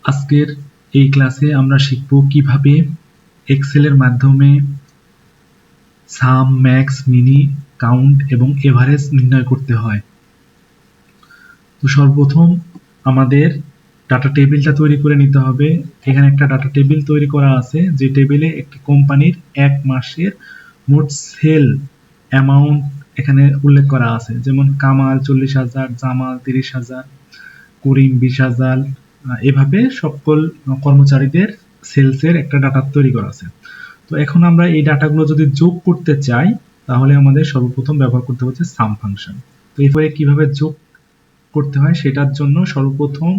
আজকের এই ক্লাসে আমরা শিখব কিভাবে এক্সেলের মাধ্যমে সাম, ম্যাক্স, মিনি, কাউন্ট এবং এভারেজ নির্ণয় করতে হয়। তো সর্বপ্রথম আমাদের ডাটা টেবিলটা তৈরি করে নিতে হবে। এখানে একটা ডাটা টেবিল তৈরি করা আছে, যে টেবিলে একটি কোম্পানির এক মাসের মোট সেল অ্যামাউন্ট এখানে উল্লেখ করা আছে। যেমন কামাল 40,000, জামাল 30,000, করিম 20,000, এভাবে সকল কর্মচারীদের সেলসের একটা ডাটা তৈরি করা আছে। তো এখন আমরা এই ডাটাগুলো যদি যোগ করতে চাই, তাহলে আমাদের সর্বপ্রথম ব্যবহার করতে হচ্ছে সাম ফাংশন। তো এরপরে কিভাবে যোগ করতে হয় সেটার জন্য সর্বপ্রথম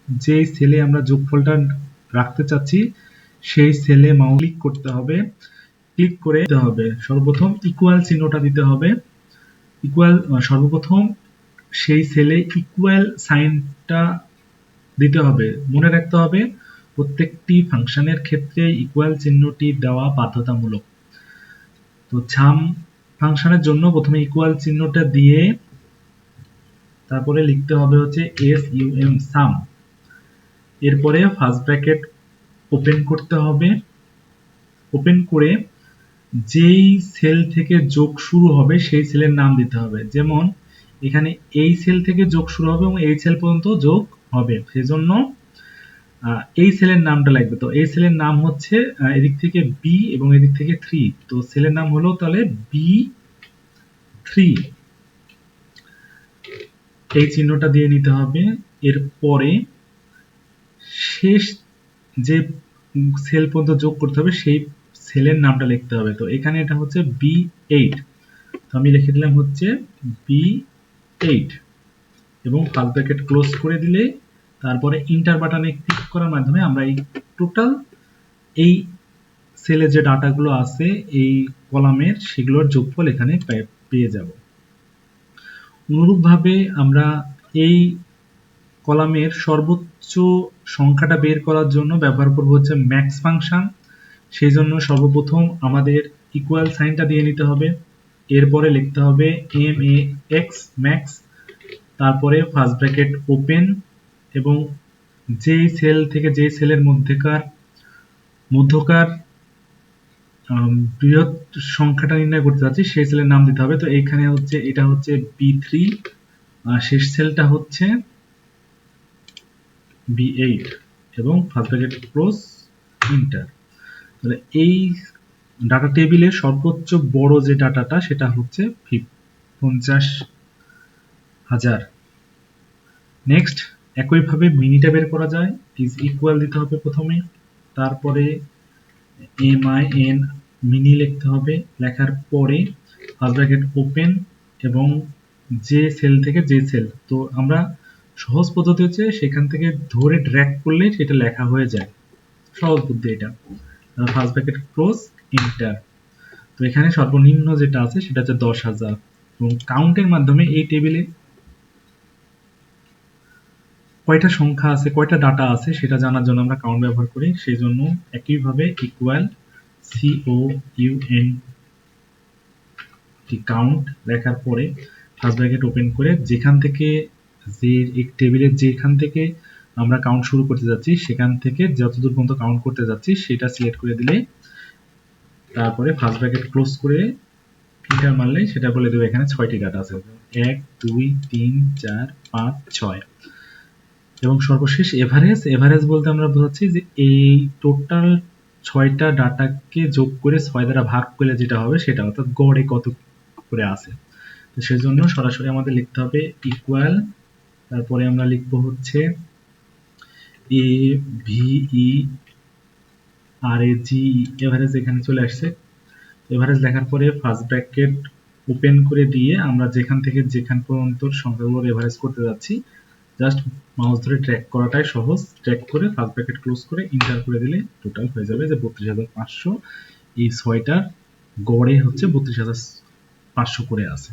যে সেলে আমরা যোগফলটা রাখতে চাচ্ছি সেই সেলে মাউস ক্লিক করতে হবে। ক্লিক করে দিতে হবে, সর্বপ্রথম ইকুয়াল চিহ্নটা দিতে হবে। ইকুয়াল সর্বপ্রথম সেই সেলে ইকুয়াল সাইনটা দিতে হবে। মনে রাখতে হবে প্রত্যেকটি ফাংশনের ক্ষেত্রে ইকুয়াল চিহ্নটি দেওয়া বাধ্যতামূলক। তো সাম ফাংশনের জন্য প্রথমে ইকুয়াল চিহ্নটা দিয়ে তারপরে লিখতে হবে হচ্ছে SUM সাম। এরপরে ফার্স্ট ব্র্যাকেট ওপেন করতে হবে। ওপেন করে যেই সেল থেকে যোগ শুরু হবে সেই সেলের নাম দিতে হবে। যেমন এখানে এই সেল থেকে যোগ শুরু হবে এবং এই সেল পর্যন্ত যোগ হবে, সেজন্য এই সেলের নামটা লাগবে। তো এই সেলের নাম হচ্ছে এদিক থেকে বি এবং এদিক থেকে 3, তো সেলের নাম হলো তাহলে B3। এই চিহ্নটা দিয়ে নিতে হবে। এরপরে শেষ যে সেল পর্যন্ত যোগ করতে হবে সেই সেলের নামটা লিখতে হবে। তো এখানে এটা হচ্ছে B8, তো আমি লিখে দিলাম হচ্ছে B8 এবং ফার্স্ট ব্র্যাকেট ক্লোজ করে দিলে তারপরে ইন্টার বাটনে ক্লিক করার মাধ্যমে আমরা এই টোটাল এই সেলে যে ডাটাগুলো আছে এই কলামের সেগুলোর যোগফল এখানে পেয়ে যাব। অনুরূপভাবে আমরা এই কলামের সর্বোচ্চ সংখ্যাটা বের করার জন্য ব্যবহার করব হচ্ছে ম্যাক্স ফাংশন। সেই জন্য সর্বপ্রথম আমাদের ইকুয়াল সাইনটা দিয়ে নিতে হবে। এরপরে লিখতে হবে MAX ম্যাক্স, তারপরে ফার্স্ট ব্র্যাকেট ওপেন এবং যেই সেল থেকে যেই সেলের মধ্যকার বৃহৎ সংখ্যাটা নির্ণয় করতে যাচ্ছি সেই সেলের নাম দিতে হবে। তো এইখানে হচ্ছে এটা হচ্ছে B3, শেষ সেলটা হচ্ছে B8 এবং ফার্স্ট ব্র্যাকেট ক্লোজ, ইন্টার। তাহলে এই ডাটা টেবিলের সর্বোচ্চ বড় যে ডাটাটা সেটা হচ্ছে 50,000। নেক্সট একইভাবে মিনিটা বের করা যায়। ইজ ইকুয়াল দিতে হবে প্রথমে, তারপরে MIN মিনি লিখতে হবে। লেখার পরে ফার্স্ট ব্র্যাকেট ওপেন এবং যে সেল থেকে যে সেল, তো আমরা সহজ পদ্ধতি হচ্ছে সেখান থেকে ধরে ড্র্যাগ করলে সেটা লেখা হয়ে যায়, সহজ বুদ্ধি এটা। First bracket close, enter. তো এখানে সর্বনিম্ন যেটা আছে সেটা হচ্ছে 10,000 এবং কাউন্টের মাধ্যমে এই টেবিলে কয়টা সংখ্যা আছে, কয়টা ডাটা আছে সেটা জানার জন্য আমরা কাউন্ট ব্যবহার করি। সেই জন্য একইভাবে ইকুয়াল COUNT কাউন্ট লেখার পরে ফার্স্ট ব্র্যাকেট ওপেন করে যেখান থেকে যে টেবিলের যেখান থেকে আমরা কাউন্ট শুরু করতে যাচ্ছি সেখান থেকে যতদূর পর্যন্ত কাউন্ট করতে যাচ্ছি সেটা সিলেক্ট করে দিলে তারপরে ফার্স্ট ব্র্যাকেট ক্লোজ করে এন্টার মারলে সেটা বলে দেবে এখানে 6টি ডাটা আছে, 1 2 3 4 5 6। এবং সর্বশেষ এভারেজ বলতে আমরা বোঝাচ্ছি যে এই টোটাল 6টা ডাটাকে যোগ করে 6 দ্বারা ভাগ করলে যেটা হবে সেটা, অর্থাৎ গড়ে কত করে আছে। তো সেজন্য সরাসরি আমাদের লিখতে হবে ইকুয়াল, তারপরে আমরা লিখব হচ্ছে AVERAGE, এভারেজ এখানে চলে আসছে। এভারেজ লেখার পরে ফার্স্ট ব্র্যাকেট ওপেন করে দিয়ে আমরা যেখান থেকে যেখান পর্যন্ত সংখ্যাগুলোর এভারেজ করতে যাচ্ছি জাস্ট মাউস ধরে ট্র্যাক করাটাই সহজ। ট্র্যাক করে ফার্স্ট ব্র্যাকেট ক্লোজ করে ইন্টার করে দিলে টোটাল হয়ে যাবে যে 32,500। এই 6টার গড়ে হচ্ছে 32,500 করে আছে।